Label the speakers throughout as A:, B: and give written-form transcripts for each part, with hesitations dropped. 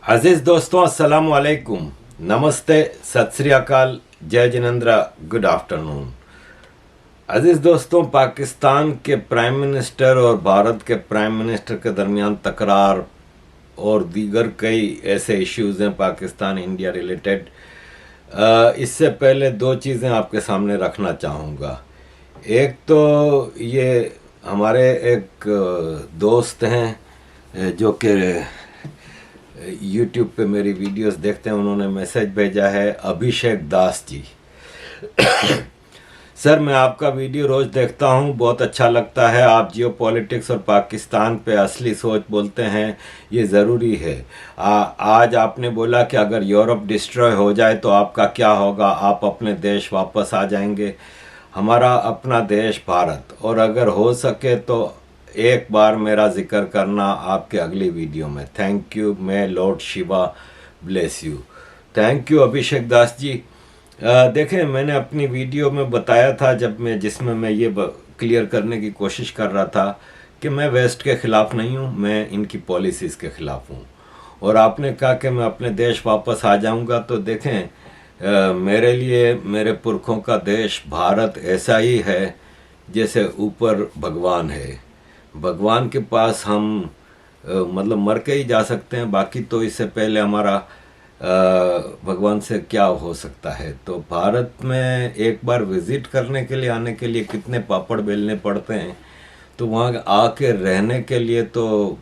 A: अजीज दोस्तों, अस्सलाम वालेकुम, नमस्ते, सत श्री अकाल, जय जिनेंद्र, गुड आफ्टरनून। अजीज दोस्तों, पाकिस्तान के प्राइम मिनिस्टर और भारत के प्राइम मिनिस्टर के दरमियान तकरार और दीगर कई ऐसे इश्यूज हैं पाकिस्तान इंडिया रिलेटेड। इससे पहले दो चीज़ें आपके सामने रखना चाहूँगा। एक तो ये हमारे एक दोस्त हैं जो कि यूट्यूब पे मेरी वीडियोस देखते हैं, उन्होंने मैसेज भेजा है, अभिषेक दास जी। सर, मैं आपका वीडियो रोज़ देखता हूँ, बहुत अच्छा लगता है। आप जियो पॉलिटिक्स और पाकिस्तान पे असली सोच बोलते हैं, ये ज़रूरी है। आज आपने बोला कि अगर यूरोप डिस्ट्रॉय हो जाए तो आपका क्या होगा, आप अपने देश वापस आ जाएंगे। हमारा अपना देश भारत, और अगर हो सके तो एक बार मेरा जिक्र करना आपके अगली वीडियो में। थैंक यू, मैं lord Shiva bless you. Thank you Abhishek Das ji. देखें, मैंने अपनी वीडियो में बताया था जिसमें मैं ये क्लियर करने की कोशिश कर रहा था कि मैं वेस्ट के ख़िलाफ़ नहीं हूँ, मैं इनकी पॉलिसीज़ के ख़िलाफ़ हूँ। और आपने कहा कि मैं अपने देश वापस आ जाऊँगा, तो देखें, मेरे लिए मेरे पुरखों का देश भारत ऐसा ही है जैसे ऊपर भगवान है। भगवान के पास हम मतलब मर के ही जा सकते हैं, बाकी तो इससे पहले हमारा भगवान से क्या हो सकता है। तो भारत में एक बार विज़िट करने के लिए, आने के लिए कितने पापड़ बेलने पड़ते हैं, तो वहाँ आके रहने के लिए तो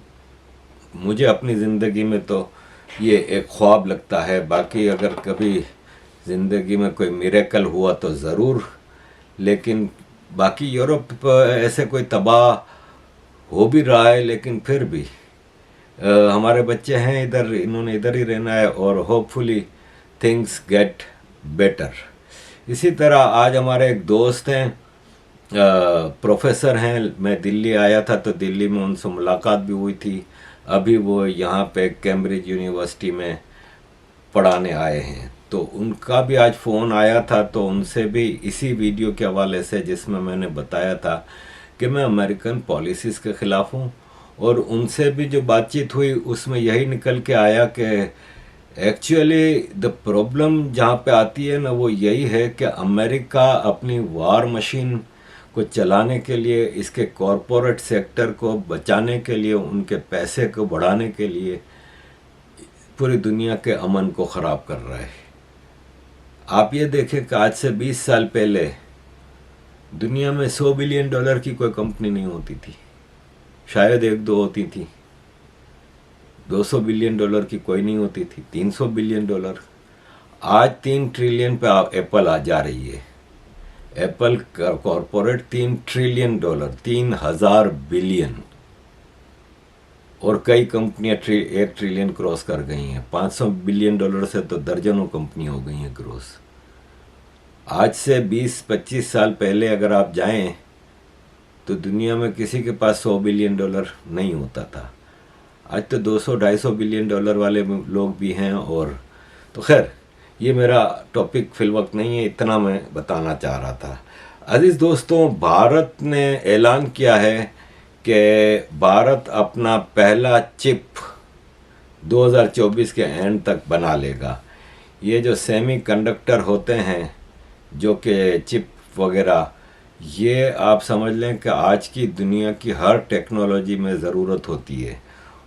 A: मुझे अपनी ज़िंदगी में तो ये एक ख्वाब लगता है। बाकी अगर कभी ज़िंदगी में कोई मिरेकल हुआ तो ज़रूर, लेकिन बाकी यूरोप ऐसे कोई तबाह हो भी रहा है, लेकिन फिर भी हमारे बच्चे हैं इधर, इन्होंने इधर ही रहना है और होपफुली थिंग्स गेट बेटर। इसी तरह आज हमारे एक दोस्त हैं, प्रोफेसर हैं। मैं दिल्ली आया था तो दिल्ली में उनसे मुलाकात भी हुई थी। अभी वो यहाँ पे कैम्ब्रिज यूनिवर्सिटी में पढ़ाने आए हैं, तो उनका भी आज फ़ोन आया था। तो उनसे भी इसी वीडियो के हवाले से, जिसमें मैंने बताया था कि मैं अमेरिकन पॉलिसीज़ के ख़िलाफ़ हूँ, और उनसे भी जो बातचीत हुई उसमें यही निकल के आया कि एक्चुअली द प्रॉब्लम जहाँ पे आती है ना, वो यही है कि अमेरिका अपनी वार मशीन को चलाने के लिए, इसके कॉरपोरेट सेक्टर को बचाने के लिए, उनके पैसे को बढ़ाने के लिए पूरी दुनिया के अमन को ख़राब कर रहा है। आप ये देखें कि आज से 20 साल पहले दुनिया में $100 बिलियन की कोई कंपनी नहीं होती थी, शायद एक दो होती थी। $200 बिलियन की कोई नहीं होती थी। $300 बिलियन, आज 3 ट्रिलियन पे एप्पल आ जा रही है। एप्पल कॉरपोरेट $3 ट्रिलियन, 3000 बिलियन, और कई कंपनियां 1 ट्रिलियन क्रॉस कर गई हैं। $500 बिलियन से तो दर्जनों कंपनी हो गई हैं क्रॉस। आज से 20-25 साल पहले अगर आप जाएं तो दुनिया में किसी के पास $100 बिलियन नहीं होता था। आज तो $200-250 बिलियन वाले लोग भी हैं। और तो खैर, ये मेरा टॉपिक फिलवक्त नहीं है, इतना मैं बताना चाह रहा था। अजीज़ दोस्तों, भारत ने ऐलान किया है कि भारत अपना पहला चिप 2024 के एंड तक बना लेगा। ये जो सेमी कंडक्टर होते हैं, जो कि चिप वगैरह, ये आप समझ लें कि आज की दुनिया की हर टेक्नोलॉजी में ज़रूरत होती है,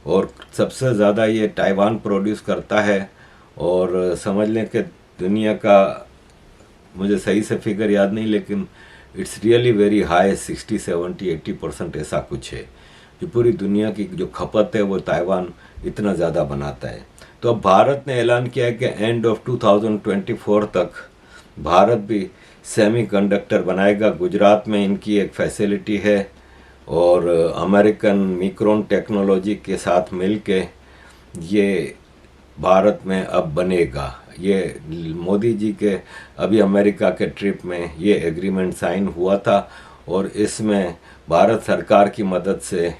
A: और सबसे ज़्यादा ये ताइवान प्रोड्यूस करता है। और समझ लें कि दुनिया का, मुझे सही से फिगर याद नहीं, लेकिन इट्स रियली वेरी हाई, 60-70-80% ऐसा कुछ है। जो पूरी दुनिया की जो खपत है वो ताइवान इतना ज़्यादा बनाता है। तो अब भारत ने ऐलान किया है कि एंड ऑफ 2024 तक भारत भी सेमी कंडक्टर बनाएगा। गुजरात में इनकी एक फैसिलिटी है, और अमेरिकन मिक्रॉन टेक्नोलॉजी के साथ मिलके ये भारत में अब बनेगा। ये मोदी जी के अभी अमेरिका के ट्रिप में ये एग्रीमेंट साइन हुआ था, और इसमें भारत सरकार की मदद से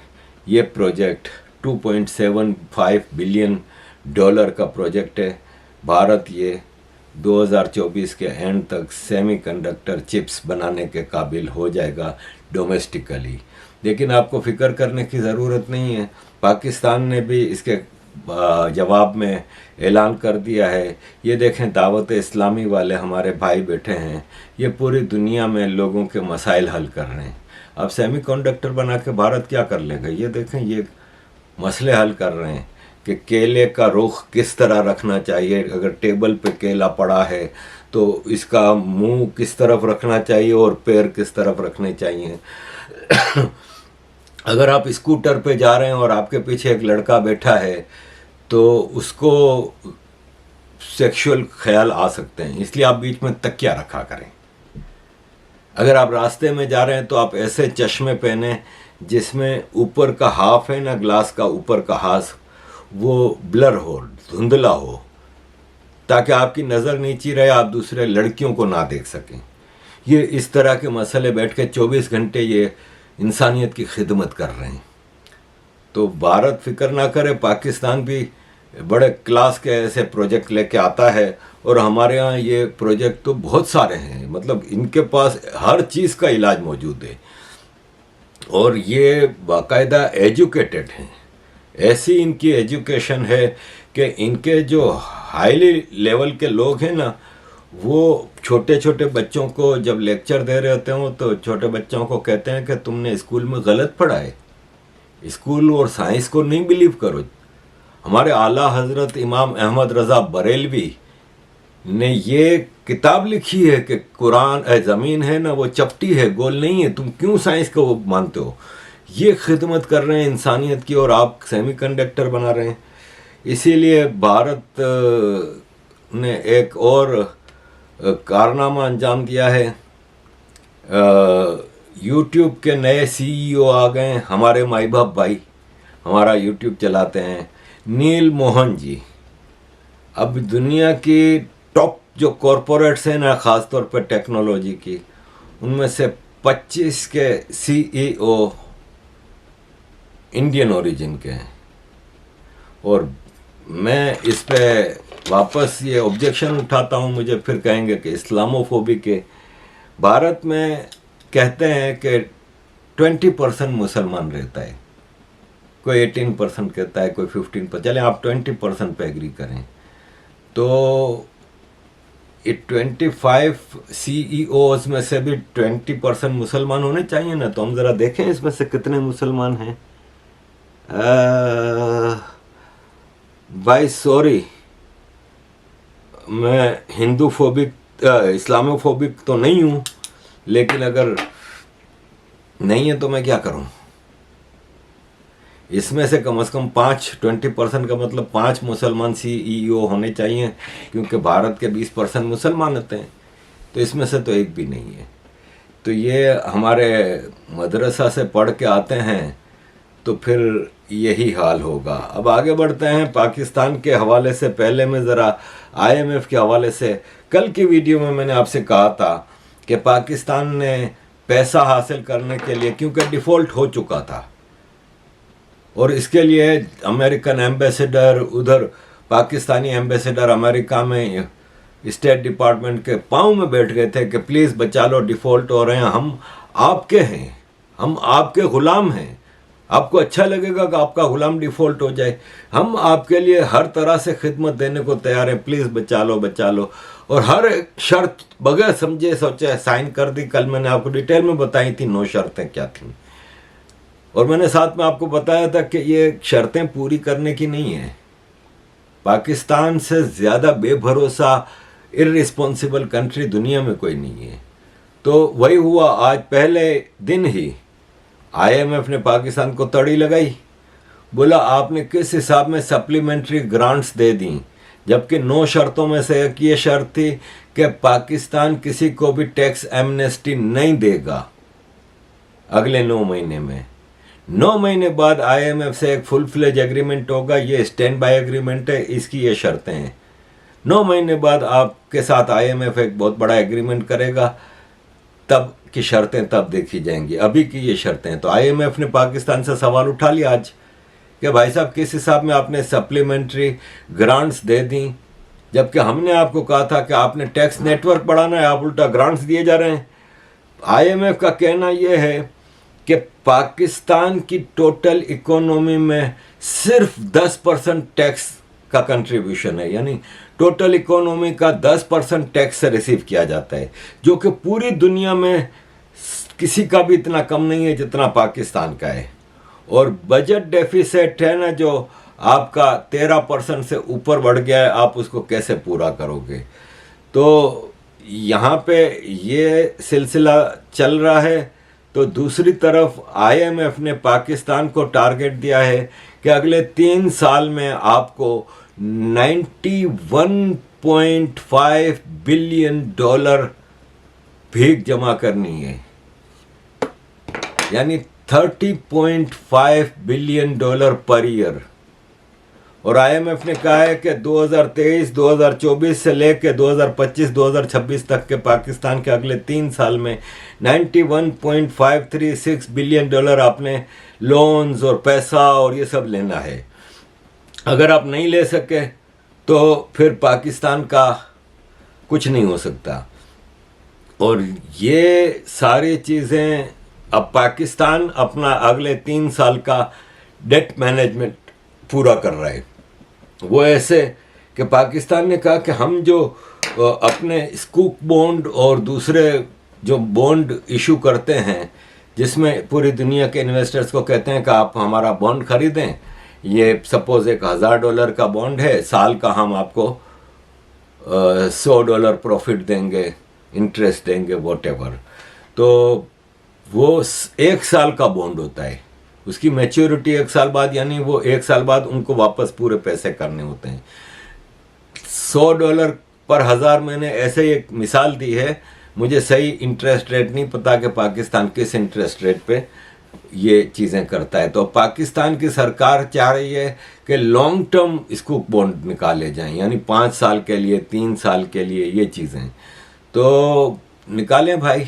A: ये प्रोजेक्ट $2.75 बिलियन का प्रोजेक्ट है। भारत ये 2024 के एंड तक सेमीकंडक्टर चिप्स बनाने के काबिल हो जाएगा डोमेस्टिकली। लेकिन आपको फिक्र करने की ज़रूरत नहीं है, पाकिस्तान ने भी इसके जवाब में ऐलान कर दिया है। ये देखें, दावत इस्लामी वाले हमारे भाई बैठे हैं, ये पूरी दुनिया में लोगों के मसाइल हल कर रहे हैं। अब सेमीकंडक्टर बना के भारत क्या कर लेगा? ये देखें, ये मसले हल कर रहे हैं कि केले का रुख किस तरह रखना चाहिए, अगर टेबल पे केला पड़ा है तो इसका मुंह किस तरफ रखना चाहिए और पैर किस तरफ रखने चाहिए। अगर आप स्कूटर पे जा रहे हैं और आपके पीछे एक लड़का बैठा है तो उसको सेक्सुअल ख्याल आ सकते हैं, इसलिए आप बीच में तकिया रखा करें। अगर आप रास्ते में जा रहे हैं तो आप ऐसे चश्मे पहने जिसमें ऊपर का हाफ है ना, ग्लास का ऊपर का हाफ वो ब्लर हो, धुंधला हो, ताकि आपकी नज़र नीची रहे, आप दूसरे लड़कियों को ना देख सकें। ये इस तरह के मसले बैठ के 24 घंटे ये इंसानियत की खिदमत कर रहे हैं। तो भारत फिक्र ना करे, पाकिस्तान भी बड़े क्लास के ऐसे प्रोजेक्ट लेके आता है, और हमारे यहाँ ये प्रोजेक्ट तो बहुत सारे हैं, मतलब इनके पास हर चीज़ का इलाज मौजूद है, और ये बाकायदा एजुकेटेड हैं। ऐसी इनकी एजुकेशन है कि इनके जो हाईली लेवल के लोग हैं ना, वो छोटे छोटे बच्चों को जब लेक्चर दे रहे होते हैं तो छोटे बच्चों को कहते हैं कि तुमने स्कूल में गलत पढ़ा है, स्कूल और साइंस को नहीं बिलीव करो। हमारे आला हजरत इमाम अहमद रज़ा बरेलवी ने ये किताब लिखी है कि कुरान ज़मीन है ना वो चपटी है, गोल नहीं है, तुम क्यों साइंस को वो मानते हो। ये खिदमत कर रहे हैं इंसानियत की, और आप सेमीकंडक्टर बना रहे हैं। इसीलिए भारत ने एक और कारनामा अंजाम दिया है। यूट्यूब के नए सीईओ आ गए, हमारे माई बाप भाई हमारा यूट्यूब चलाते हैं, नील मोहन जी। अब दुनिया की टॉप जो कॉरपोरेट्स हैं ना, ख़ास तौर पर टेक्नोलॉजी की, उनमें से 25 के सीईओ इंडियन ओरिजिन के हैं। और मैं इस पे वापस ये ऑब्जेक्शन उठाता हूँ, मुझे फिर कहेंगे कि इस्लामोफोबिक है। भारत में कहते हैं कि 20% मुसलमान रहता है, कोई 18% कहता है, कोई 15%, चले आप 20% पे एग्री करें तो 25 सीईओज में से भी 20% मुसलमान होने चाहिए ना। तो हम ज़रा देखें इसमें से कितने मुसलमान हैं। भाई सॉरी, मैं हिंदू फोबिक इस्लामोफोबिक तो नहीं हूँ, लेकिन अगर नहीं है तो मैं क्या करूँ। इसमें से कम 20% का मतलब 5 मुसलमान सीईओ होने चाहिए, क्योंकि भारत के 20% मुसलमान होते हैं, तो इसमें से तो एक भी नहीं है। तो ये हमारे मदरसा से पढ़ के आते हैं तो फिर यही हाल होगा। अब आगे बढ़ते हैं पाकिस्तान के हवाले से। पहले मैं ज़रा IMF के हवाले से, कल की वीडियो में मैंने आपसे कहा था कि पाकिस्तान ने पैसा हासिल करने के लिए, क्योंकि डिफ़ॉल्ट हो चुका था, और इसके लिए अमेरिकन एम्बेसडर, उधर पाकिस्तानी एम्बेसडर अमेरिका में स्टेट डिपार्टमेंट के पाँव में बैठ गए थे कि प्लीज़ बचा लो, डिफ़ॉल्ट हो रहे हैं, हम आपके हैं, हम आपके ग़ुलाम हैं, आपको अच्छा लगेगा कि आपका ग़ुलाम डिफ़ॉल्ट हो जाए, हम आपके लिए हर तरह से खिदमत देने को तैयार हैं, प्लीज़ बचा लो बचा लो। और हर शर्त बगैर समझे सोचे साइन कर दी। कल मैंने आपको डिटेल में बताई थी 9 शर्तें क्या थीं, और मैंने साथ में आपको बताया था कि ये शर्तें पूरी करने की नहीं है। पाकिस्तान से ज़्यादा बेभरोसा इररिस्पॉन्सिबल कंट्री दुनिया में कोई नहीं है। तो वही हुआ, आज पहले दिन ही IMF ने पाकिस्तान को तड़ी लगाई, बोला आपने किस हिसाब में सप्लीमेंट्री ग्रांट्स दे दी, जबकि 9 शर्तों में से एक ये शर्त थी कि पाकिस्तान किसी को भी टैक्स एमनेस्टी नहीं देगा अगले 9 महीने में। 9 महीने बाद IMF से एक फुल फ्लेज एग्रीमेंट होगा, ये स्टैंड बाय एग्रीमेंट है, इसकी ये शर्तें हैं। 9 महीने बाद आपके साथ IMF एक बहुत बड़ा एग्रीमेंट करेगा, तब की शर्तें तब देखी जाएंगी, अभी की ये शर्तें हैं। तो IMF ने पाकिस्तान से सवाल उठा लिया आज कि भाई साहब किस हिसाब में आपने सप्लीमेंट्री ग्रांट्स दे दी, जबकि हमने आपको कहा था कि आपने टैक्स नेटवर्क बढ़ाना है, आप उल्टा ग्रांट्स दिए जा रहे हैं। IMF का कहना यह है कि पाकिस्तान की टोटल इकोनॉमी में सिर्फ 10% टैक्स का कंट्रीब्यूशन है, यानी टोटल इकोनॉमी का 10% टैक्स रिसीव किया जाता है, जो कि पूरी दुनिया में किसी का भी इतना कम नहीं है जितना पाकिस्तान का है। और बजट डेफिसिट है ना, जो आपका 13% से ऊपर बढ़ गया है, आप उसको कैसे पूरा करोगे? तो यहाँ पे ये सिलसिला चल रहा है। तो दूसरी तरफ आईएमएफ ने पाकिस्तान को टारगेट दिया है कि अगले 3 साल में आपको 91.5 बिलियन डॉलर भीख जमा करनी है, यानी 30.5 बिलियन डॉलर पर ईयर। और आईएमएफ ने कहा है कि 2023, 2024 से लेकर 2025, 2026 तक के पाकिस्तान के अगले 3 साल में 91.536 बिलियन डॉलर आपने लोन्स और पैसा और ये सब लेना है। अगर आप नहीं ले सके तो फिर पाकिस्तान का कुछ नहीं हो सकता। और ये सारी चीज़ें अब पाकिस्तान अपना अगले 3 साल का डेट मैनेजमेंट पूरा कर रहा है। वो ऐसे कि पाकिस्तान ने कहा कि हम जो अपने स्कूक बॉन्ड और दूसरे जो बॉन्ड इशू करते हैं, जिसमें पूरी दुनिया के इन्वेस्टर्स को कहते हैं कि आप हमारा बॉन्ड खरीदें, ये सपोज $1000 का बॉन्ड है, साल का हम आपको $100 प्रॉफिट देंगे, इंटरेस्ट देंगे, वॉटेवर। तो वो 1 साल का बॉन्ड होता है, उसकी मैच्योरिटी 1 साल बाद, यानी वो 1 साल बाद उनको वापस पूरे पैसे करने होते हैं। $100 पर 1000 मैंने ऐसे ही एक मिसाल दी है। मुझे सही इंटरेस्ट रेट नहीं पता कि पाकिस्तान किस इंटरेस्ट रेट पे ये चीज़ें करता है। तो पाकिस्तान की सरकार चाह रही है कि लॉन्ग टर्म स्कूक बॉन्ड निकाले जाएं, यानी 5 साल के लिए, 3 साल के लिए, ये चीज़ें तो निकालें भाई।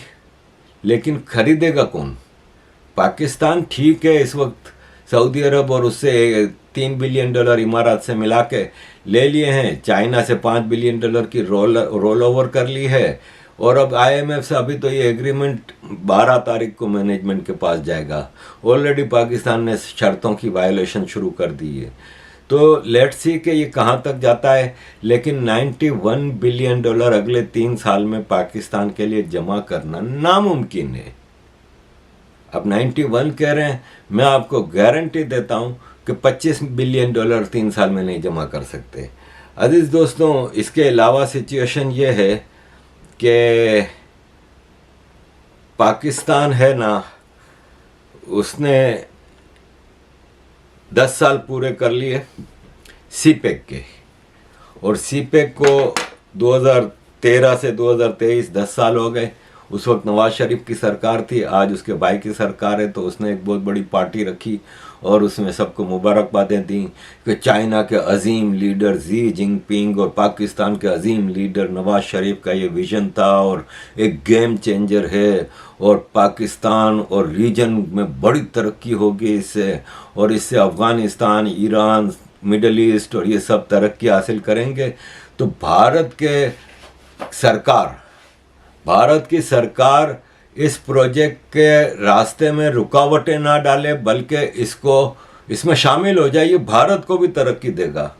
A: लेकिन खरीदेगा कौन? पाकिस्तान ठीक है, इस वक्त सऊदी अरब और उससे $3 बिलियन इमारात से मिला के ले लिए हैं, चाइना से $5 बिलियन की रोल ओवर कर ली है। और अब आईएमएफ से अभी तो ये एग्रीमेंट 12 तारीख को मैनेजमेंट के पास जाएगा। ऑलरेडी पाकिस्तान ने शर्तों की वायोलेशन शुरू कर दी है। तो लेट्स सी कि ये कहाँ तक जाता है। लेकिन $91 बिलियन अगले 3 साल में पाकिस्तान के लिए जमा करना नामुमकिन है। अब 91 कह रहे हैं, मैं आपको गारंटी देता हूँ कि $25 बिलियन 3 साल में नहीं जमा कर सकते। अजीज दोस्तों, इसके अलावा सिचुएशन ये है कि पाकिस्तान है ना, उसने 10 साल पूरे कर लिए सीपेक के, और सीपेक को 2013 से 2023 10 साल हो गए। उस वक्त नवाज शरीफ की सरकार थी, आज उसके भाई की सरकार है। तो उसने एक बहुत बड़ी पार्टी रखी और उसमें सबको मुबारकबादें दी कि चाइना के अजीम लीडर जी जिनपिंग और पाकिस्तान के अजीम लीडर नवाज शरीफ का ये विजन था और एक गेम चेंजर है, और पाकिस्तान और रीजन में बड़ी तरक्की होगी इससे, और इससे अफ़गानिस्तान, ईरान, मिडल ईस्ट और ये सब तरक्की हासिल करेंगे। तो भारत की सरकार इस प्रोजेक्ट के रास्ते में रुकावटें ना डाले, बल्कि इसमें शामिल हो जाए। ये भारत को भी तरक्की देगा।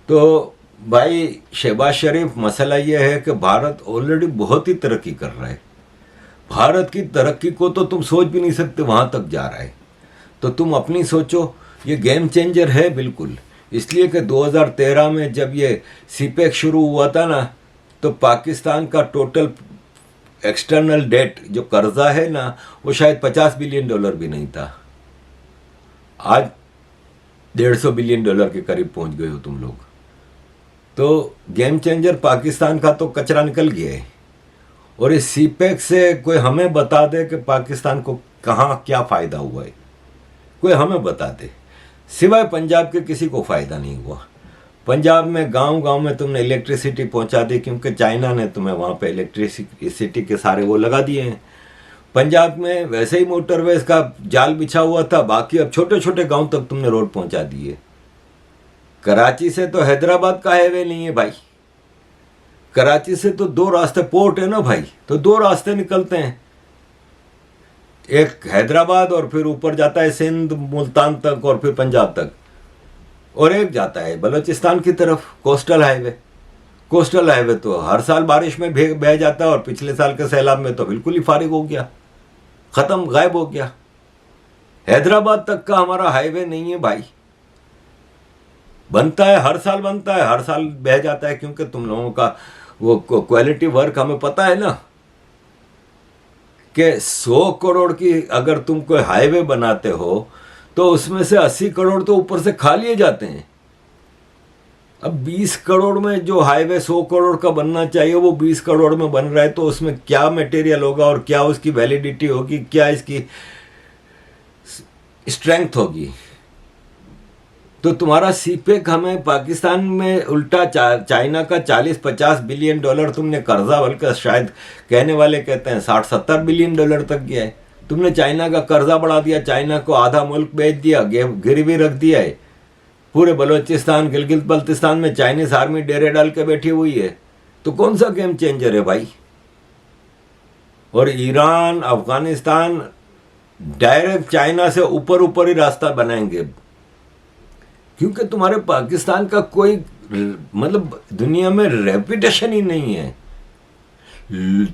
A: तो भाई शहबाज शरीफ, मसला ये है कि भारत ऑलरेडी बहुत ही तरक्की कर रहा है। भारत की तरक्की को तो तुम सोच भी नहीं सकते, वहाँ तक जा रहा है। तो तुम अपनी सोचो, ये गेम चेंजर है बिल्कुल। इसलिए कि 2013 में जब ये सीपेक शुरू हुआ था ना, तो पाकिस्तान का टोटल एक्सटर्नल डेट जो कर्जा है ना, वो शायद $50 बिलियन भी नहीं था। आज $150 बिलियन के करीब पहुंच गए हो तुम लोग। तो गेम चेंजर पाकिस्तान का तो कचरा निकल गया है। और इस सीपेक से कोई हमें बता दे कि पाकिस्तान को कहाँ क्या फ़ायदा हुआ है, कोई हमें बता दे। सिवाय पंजाब के किसी को फ़ायदा नहीं हुआ। पंजाब में गांव-गांव में तुमने इलेक्ट्रिसिटी पहुंचा दी, क्योंकि चाइना ने तुम्हें वहाँ पे इलेक्ट्रिसिटी के सारे वो लगा दिए हैं। पंजाब में वैसे ही मोटरवेज का जाल बिछा हुआ था, बाकी अब छोटे छोटे गांव तक तुमने रोड पहुंचा दिए। कराची से तो हैदराबाद का हाईवे नहीं है भाई। कराची से तो 2 रास्ते, पोर्ट है ना भाई, तो 2 रास्ते निकलते हैं। एक हैदराबाद और फिर ऊपर जाता है सिंध मुल्तान तक और फिर पंजाब तक, और एक जाता है बलूचिस्तान की तरफ कोस्टल हाईवे। कोस्टल हाईवे तो हर साल बारिश में बह जाता है और पिछले साल के सैलाब में तो बिल्कुल ही फारिग हो गया, खत्म, गायब हो गया। हैदराबाद तक का हमारा हाईवे नहीं है भाई, बनता है हर साल, बनता है हर साल बह जाता है, क्योंकि तुम लोगों का वो क्वालिटी वर्क हमें पता है ना कि 100 करोड़ की अगर तुम कोई हाईवे बनाते हो तो उसमें से 80 करोड़ तो ऊपर से खा लिए जाते हैं। अब 20 करोड़ में जो हाईवे 100 करोड़ का बनना चाहिए वो 20 करोड़ में बन रहा है, तो उसमें क्या मटेरियल होगा और क्या उसकी वैलिडिटी होगी, क्या इसकी स्ट्रेंथ होगी। तो तुम्हारा सीपेक हमें पाकिस्तान में उल्टा चाइना का 40-50 बिलियन डॉलर तुमने कर्जा, बल्कि शायद कहने वाले कहते हैं 60-70 बिलियन डॉलर तक गया है। तुमने चाइना का कर्जा बढ़ा दिया, चाइना को आधा मुल्क बेच दिया, गिरवी रख दिया है। पूरे बलूचिस्तान गिलगित बल्तिस्तान में चाइनीज आर्मी डेरे डाल के बैठी हुई है। तो कौन सा गेम चेंजर है भाई। और ईरान, अफगानिस्तान डायरेक्ट चाइना से ऊपर ऊपर ही रास्ता बनाएंगे, क्योंकि तुम्हारे पाकिस्तान का कोई मतलब दुनिया में रेपुटेशन ही नहीं है।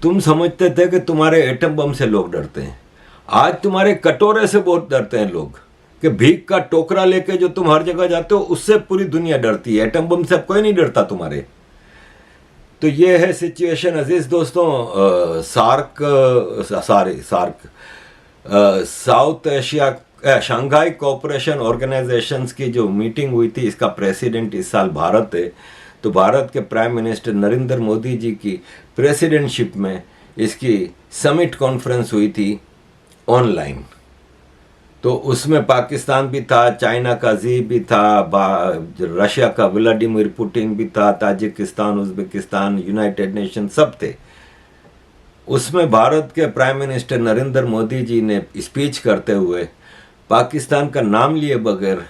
A: तुम समझते थे कि तुम्हारे एटम बम से लोग डरते हैं, आज तुम्हारे कटोरे से बहुत डरते हैं लोग, कि भीख का टोकरा लेके जो तुम हर जगह जाते हो उससे पूरी दुनिया डरती है, एटम बम से कोई नहीं डरता तुम्हारे। तो ये है सिचुएशन अजीज दोस्तों। South Asia Shanghai cooperation organisations की जो मीटिंग हुई थी, इसका प्रेसिडेंट इस साल भारत है। तो भारत के प्राइम मिनिस्टर नरेंद्र मोदी जी की प्रेसिडेंटशिप में इसकी समिट कॉन्फ्रेंस हुई थी ऑनलाइन। तो उसमें पाकिस्तान भी था, चाइना का जी भी था, रशिया का व्लादिमीर पुतिन भी था, ताजिकिस्तान, उज्बेकिस्तान, यूनाइटेड नेशन सब थे। उसमें भारत के प्राइम मिनिस्टर नरेंद्र मोदी जी ने स्पीच करते हुए पाकिस्तान का नाम लिए बगैर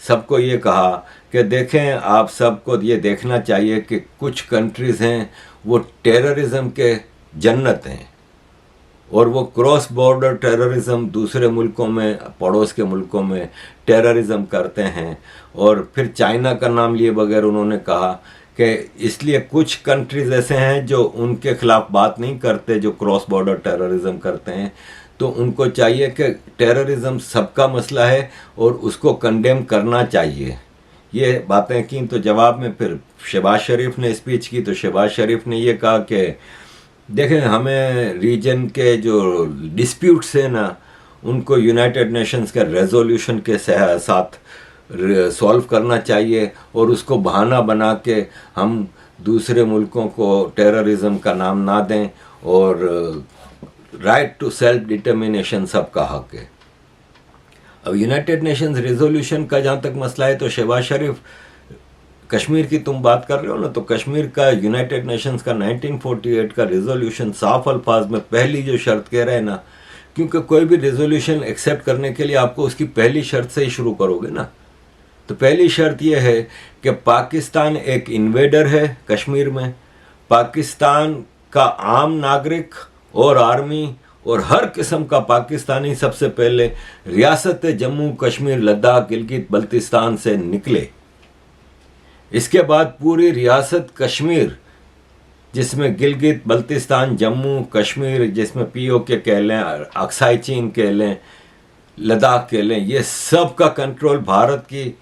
A: सबको ये कहा कि देखें, आप सबको ये देखना चाहिए कि कुछ कंट्रीज़ हैं वो टेररिज्म के जन्नत हैं, और वो क्रॉस बॉर्डर टेररिज्म दूसरे मुल्कों में, पड़ोस के मुल्कों में टेररिज्म करते हैं। और फिर चाइना का नाम लिए बगैर उन्होंने कहा कि इसलिए कुछ कंट्रीज ऐसे हैं जो उनके खिलाफ बात नहीं करते, जो क्रॉस बॉर्डर टेररिज्म करते हैं। तो उनको चाहिए कि टेररिज्म सबका मसला है और उसको कंडेम करना चाहिए। ये बातें की। तो जवाब में फिर शहबाज शरीफ ने स्पीच की। तो शहबाज शरीफ ने ये कहा कि देखें, हमें रीजन के जो डिस्प्यूट्स हैं ना, उनको यूनाइटेड नेशंस के रेजोल्यूशन के साथ सॉल्व करना चाहिए, और उसको बहाना बना के हम दूसरे मुल्कों को टेररिज्म का नाम ना दें, और राइट टू सेल्फ डिटर्मिनेशन सबका हक है। अब यूनाइटेड नेशंस रेजोल्यूशन का जहाँ तक मसला है, तो शहबाज शरीफ, कश्मीर की तुम बात कर रहे हो ना, तो कश्मीर का यूनाइटेड नेशंस का 1948 का रेजोल्यूशन साफ अल्फाज में पहली जो शर्त कह रहे हैं ना, क्योंकि कोई भी रेजोल्यूशन एक्सेप्ट करने के लिए आपको उसकी पहली शर्त से ही शुरू करोगे ना। तो पहली शर्त यह है कि पाकिस्तान एक इन्वेडर है कश्मीर में। पाकिस्तान का आम नागरिक और आर्मी और हर किस्म का पाकिस्तानी सबसे पहले रियासत जम्मू कश्मीर, लद्दाख, गिलगित बल्तिस्तान से निकले। इसके बाद पूरी रियासत कश्मीर, जिसमें गिलगित बल्तिस्तान, जम्मू कश्मीर, जिसमें पीओके कह लें, अक्साई चीन कह लें, लद्दाख कह लें, ये सब का कंट्रोल भारत की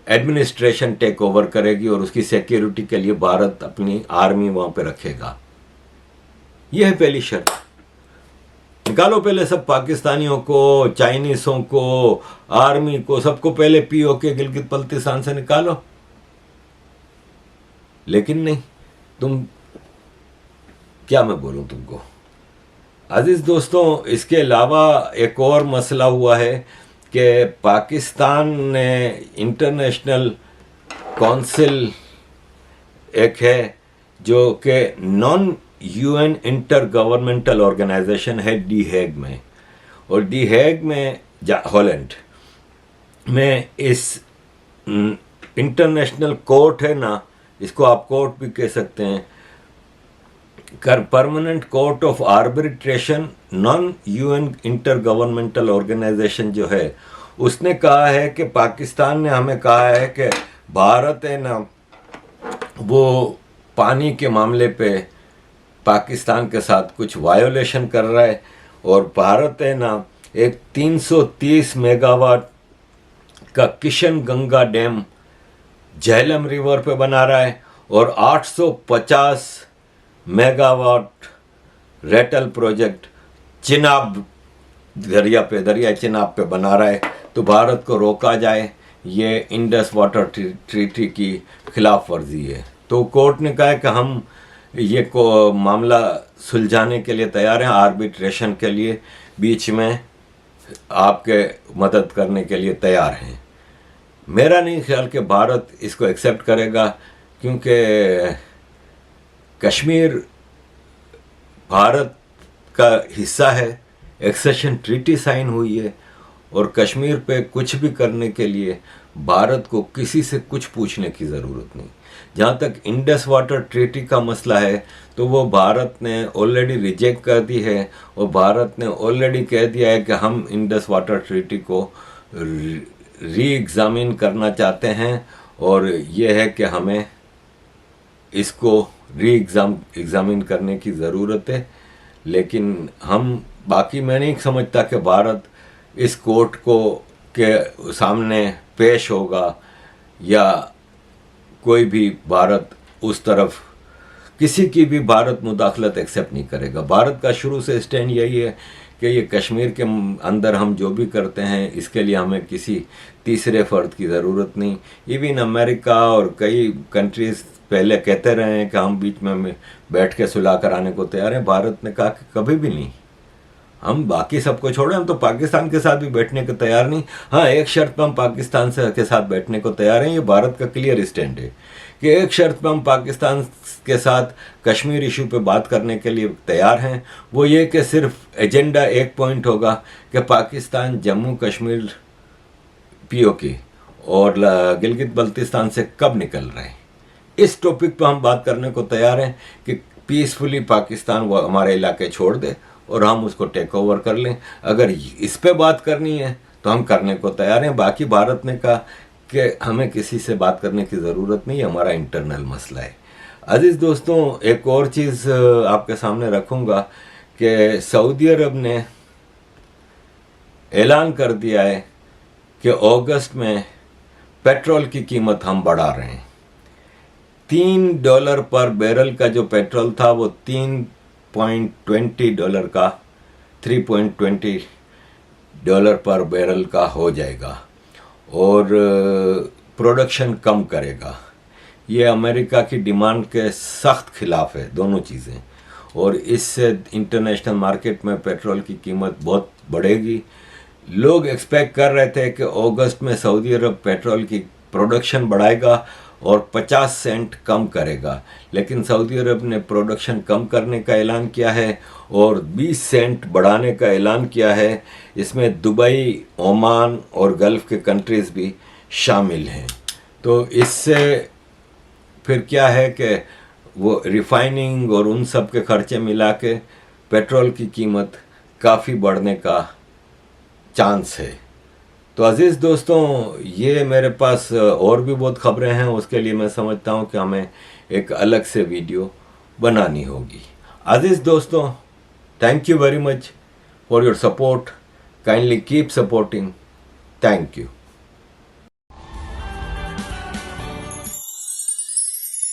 A: एडमिनिस्ट्रेशन टेक ओवर करेगी, और उसकी सिक्योरिटी के लिए भारत अपनी आर्मी वहाँ पे रखेगा। यह है पहली शर्त। निकालो पहले सब पाकिस्तानियों को, चाइनीज़ों को, आर्मी को, सबको पहले पीओके गिलगित बल्तिस्तान से निकालो। लेकिन नहीं, तुम, क्या मैं बोलूं तुमको अजीज दोस्तों। इसके अलावा एक और मसला हुआ है कि पाकिस्तान ने इंटरनेशनल काउंसिल एक है जो कि non UN inter governmental organisation है डी हेग में, और डी हेग में हॉलैंड में इस इंटरनेशनल कोर्ट है ना, इसको आप कोर्ट भी कह सकते हैं, permanent court of arbitration non UN inter governmental organisation जो है उसने कहा है कि पाकिस्तान ने हमें कहा है कि भारत है ना वो पानी के मामले पे पाकिस्तान के साथ कुछ वायोलेशन कर रहा है, और भारत है ना एक 330 मेगावाट का किशन गंगा डैम झेलम रिवर पे बना रहा है और 850 मेगावाट रेटल प्रोजेक्ट चिनाब दरिया चिनाब पे बना रहा है। तो भारत को रोका जाए, ये इंडस वाटर ट्रीटी की खिलाफ वर्जी है। तो कोर्ट ने कहा है कि हम ये को मामला सुलझाने के लिए तैयार हैं, आर्बिट्रेशन के लिए बीच में आपके मदद करने के लिए तैयार हैं। मेरा नहीं ख्याल कि भारत इसको एक्सेप्ट करेगा, क्योंकि कश्मीर भारत का हिस्सा है, एक्सेशन ट्रीटी साइन हुई है, और कश्मीर पे कुछ भी करने के लिए भारत को किसी से कुछ पूछने की ज़रूरत नहीं। जहाँ तक इंडस वाटर ट्रीटी का मसला है तो वो भारत ने ऑलरेडी रिजेक्ट कर दी है, और भारत ने ऑलरेडी कह दिया है कि हम इंडस वाटर ट्रीटी को री एग्ज़ामिन करना चाहते हैं, और ये है कि हमें इसको री एग्ज़ामिन करने की ज़रूरत है। लेकिन हम बाकी मैं नहीं समझता कि भारत इस कोर्ट को के सामने पेश होगा, या कोई भी भारत उस तरफ किसी की भी भारत मुदाखलत एक्सेप्ट नहीं करेगा। भारत का शुरू से स्टैंड यही है कि ये कश्मीर के अंदर हम जो भी करते हैं इसके लिए हमें किसी तीसरे फ़र्द की ज़रूरत नहीं। इवन अमेरिका और कई कंट्रीज़ पहले कहते रहे हैं कि हम बीच में बैठ के सुलह कराने को तैयार हैं। भारत ने कहा कि कभी भी नहीं, हम बाकी सबको छोड़े, हम तो पाकिस्तान के साथ भी बैठने को तैयार नहीं। हाँ, एक शर्त पर हम पाकिस्तान के साथ बैठने को तैयार हैं, ये भारत का क्लियर स्टैंड है कि एक शर्त पर हम पाकिस्तान के साथ कश्मीर इशू पे बात करने के लिए तैयार हैं, वो ये कि सिर्फ एजेंडा एक पॉइंट होगा कि पाकिस्तान जम्मू कश्मीर पीओके और गिलगित बल्तिस्तान से कब निकल रहे हैं। इस टॉपिक पर हम बात करने को तैयार हैं कि पीसफुली पाकिस्तान वो हमारे इलाके छोड़ दे और हम उसको टेक ओवर कर लें। अगर इस पे बात करनी है तो हम करने को तैयार हैं। बाकी भारत ने कहा कि हमें किसी से बात करने की ज़रूरत नहीं, हमारा इंटरनल मसला है। अजीज़ दोस्तों, एक और चीज़ आपके सामने रखूँगा कि सऊदी अरब ने ऐलान कर दिया है कि अगस्त में पेट्रोल की कीमत हम बढ़ा रहे हैं। $3 पर बैरल का जो पेट्रोल था वो $3.20 का, $3.20 पर बैरल का हो जाएगा, और प्रोडक्शन कम करेगा। ये अमेरिका की डिमांड के सख्त खिलाफ है दोनों चीज़ें, और इससे इंटरनेशनल मार्केट में पेट्रोल की कीमत बहुत बढ़ेगी। लोग एक्सपेक्ट कर रहे थे कि अगस्त में सऊदी अरब पेट्रोल की प्रोडक्शन बढ़ाएगा और 50 सेंट कम करेगा, लेकिन सऊदी अरब ने प्रोडक्शन कम करने का ऐलान किया है और 20 सेंट बढ़ाने का ऐलान किया है। इसमें दुबई, ओमान और गल्फ़ के कंट्रीज़ भी शामिल हैं। तो इससे फिर क्या है कि वो रिफाइनिंग और उन सब के खर्चे मिला के पेट्रोल की कीमत काफ़ी बढ़ने का चांस है। तो अज़ीज़ दोस्तों, ये मेरे पास और भी बहुत ख़बरें हैं, उसके लिए मैं समझता हूँ कि हमें एक अलग से वीडियो बनानी होगी। अज़ीज़ दोस्तों, thank you very much for your support. Kindly keep supporting. Thank you.